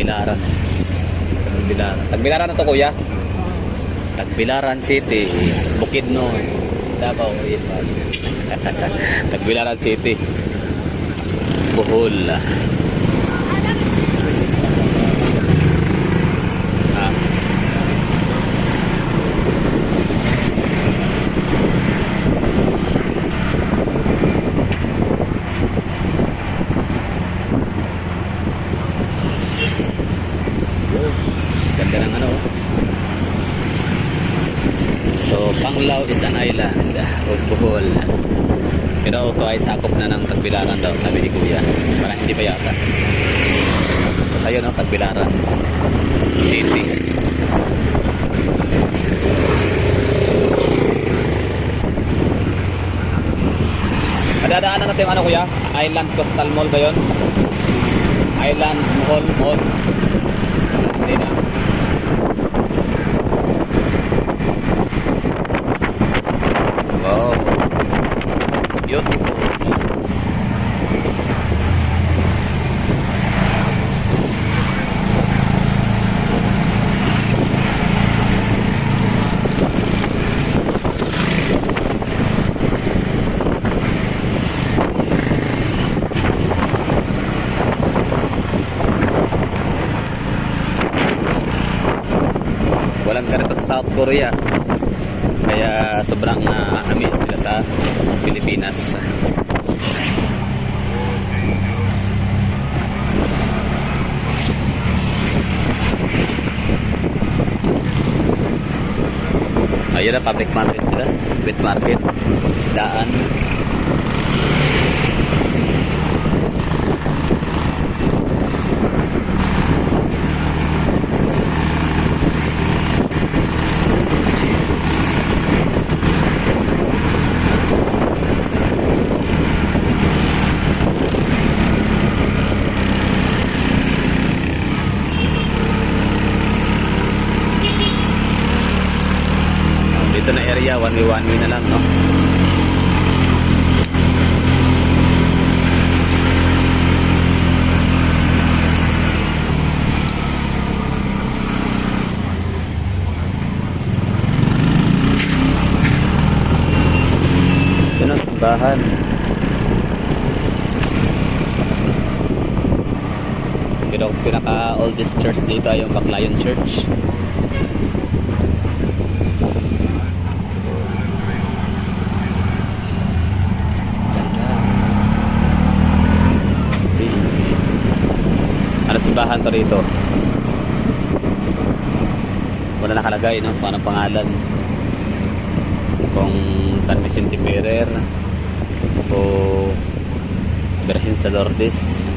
Tagbilaran. Tagbilaran na to, kuya? Tagbilaran City, Bukidnon, Davao. Tagbilaran City, Bohol. Ganda ng ano. So, Panglao is an island of Bohol. Pero ito ay sakop na ng Tagbilaran daw, sabi ni Kuya. Parang hindi pa yata. So, ayun o, Tagbilaran City. Madadaanan natin yung ano, Kuya? Island Coastal Mall ba yun? Island Mall. Hindi na. Wow. Beautiful. Walang ganito sa South Korea, kaya sobrang amaze sila sa Pilipinas. Ayun na, public market nila, wet market, isdaan. Dito na area, one way na lang, no? Ito na, simbahan. Pero pinaka oldest church dito ay yung Baclayon Church. Ano simbahan to rito? Wala nakalagay, no? Paano pangalan? Kung San Vicente Ferrer o Virgen sa Lourdes.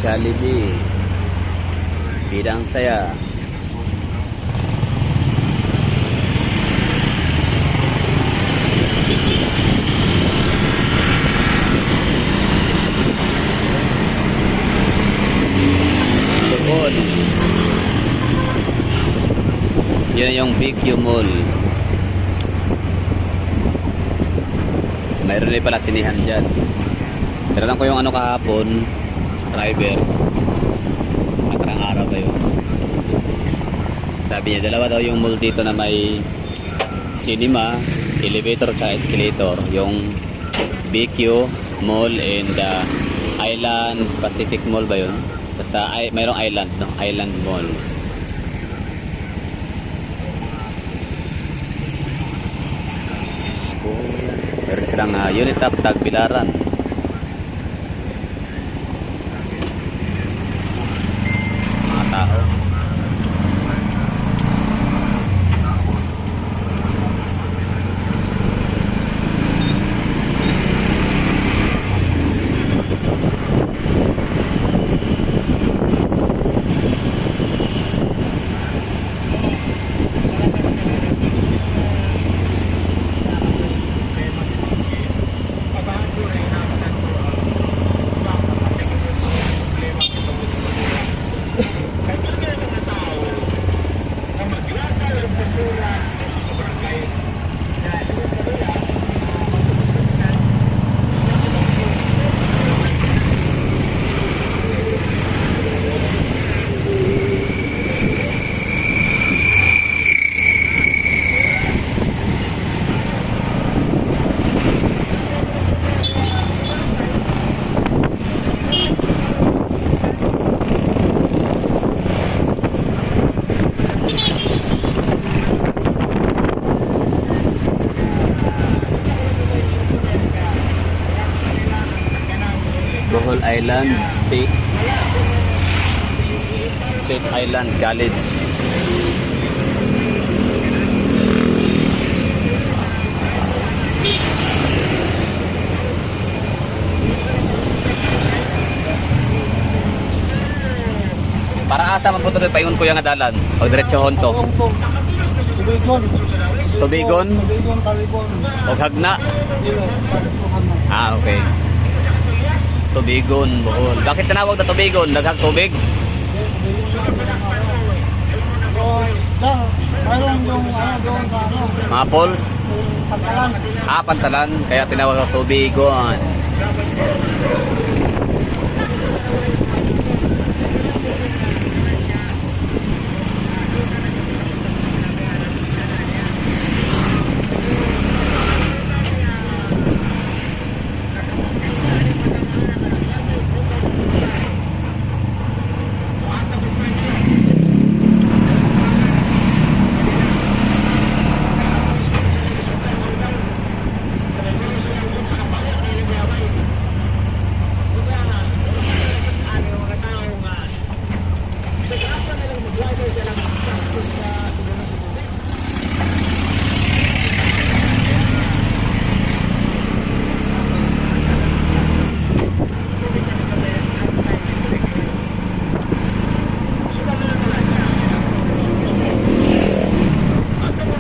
Jollibee, bidang saya. Bukod. Yan yung BQ Mall. Mayroon din pala sinihan dyan. Pero lang ko yung ano kahapon, driver, matarang araw ba yun, sabi niya dalawa daw yung mall dito na may cinema, elevator at escalator, yung BQ Mall and Island Pacific Mall ba yun, basta mayroong island, no? Island Mall. Meron silang unit of Tagbilaran. Island State Island College. Para asa man po ito paingon ko yung adalan o diretsohon to? Tubigon. Tubigon? Taligon. O hagna? Dilo, Taligon. Ah, okay. Tubigon, Bohol. Bakit tinawag na Tubigon? Daghang tubig? Mayroon yung doon sa Mga falls? Pantalan. Ah, Pantalan. Kaya tinawag na Tubigon.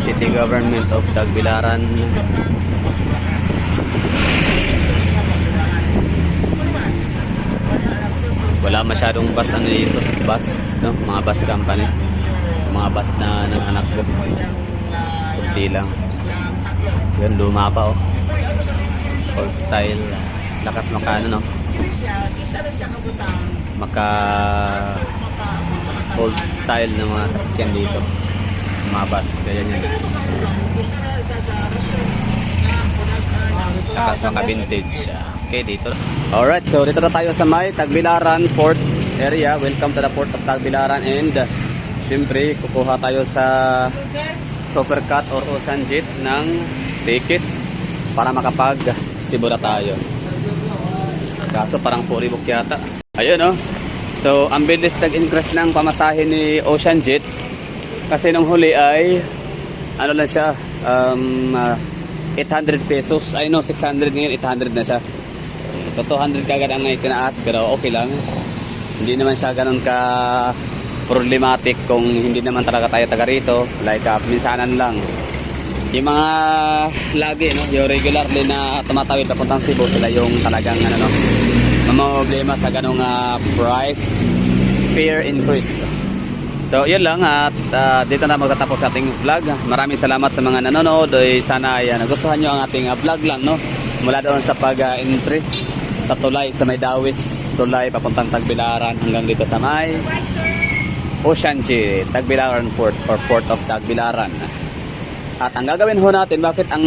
City Government of Tagbilaran. Wala masyadong bus dito. Bus, no? Mga bus company. Mga bus na nanganak ko. Kunti lang. Yan, luma pa, oh. Old style. Lakas maka, no? Maka old style ng mga sasakyan dito. Mga bus, ganyan yan. Lakas maka vintage. Okay, dito. Alright, so dito na tayo sa may Tagbilaran Port area. Welcome to the Port of Tagbilaran. And siyempre, kukuha tayo sa Supercut or Ocean Jet ng ticket para makapag-Cebu na tayo. Kaso parang puri book yata. Ayun, oh. So, ang bilis nag-increase ng pamasahe ni Ocean Jet. Kasi nung huli ay ano lang siya, 800 pesos. Ay no, 600 ngayon, 800 na siya. So 200 kagad ang itinaas, pero okay lang. Hindi naman siya ganun ka problematic kung hindi naman talaga tayo taga rito. Like minsanan lang. Yung mga lagi, no, yung regularly na tumatawid papuntang Cebu, sila yung talagang ano, no, problema sa ganung price fare increase. So yun lang, at dito na magtatapos ating vlog. Maraming salamat sa mga nanonood. Sana ay nagustuhan nyo ang ating vlog lang, no, mula doon sa pag-entry sa tulay sa may Dawis tulay papuntang Tagbilaran hanggang dito sa may Ocean Jet, Tagbilaran Port or Port of Tagbilaran. At ang gagawin ho natin, bakit ang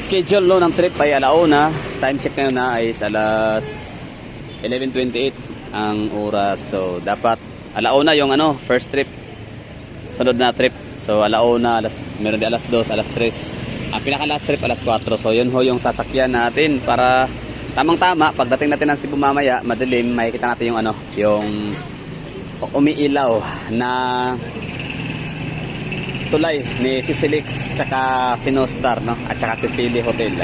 schedule, no, ng trip ay alauna. Time check ngayon na ay alas 11:28 ang oras. So dapat alauna yung ano, first trip. Sunod na trip. So alauna, meron din alas 2, alas 3. Ang pinaka last trip alas 4. So yun ho yung sasakyan natin para tamang-tama pagdating natin ng Cebu mamaya, madilim, makikita natin yung ano, yung umiilaw na tulay ni Sisilix tsaka si Nostar, no, at tsaka si Pili Hotel.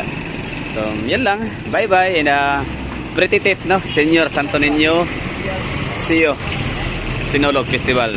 So yan lang, bye bye, and pretty tit, no, Senyor Santo Niño, see you Sinulog Festival.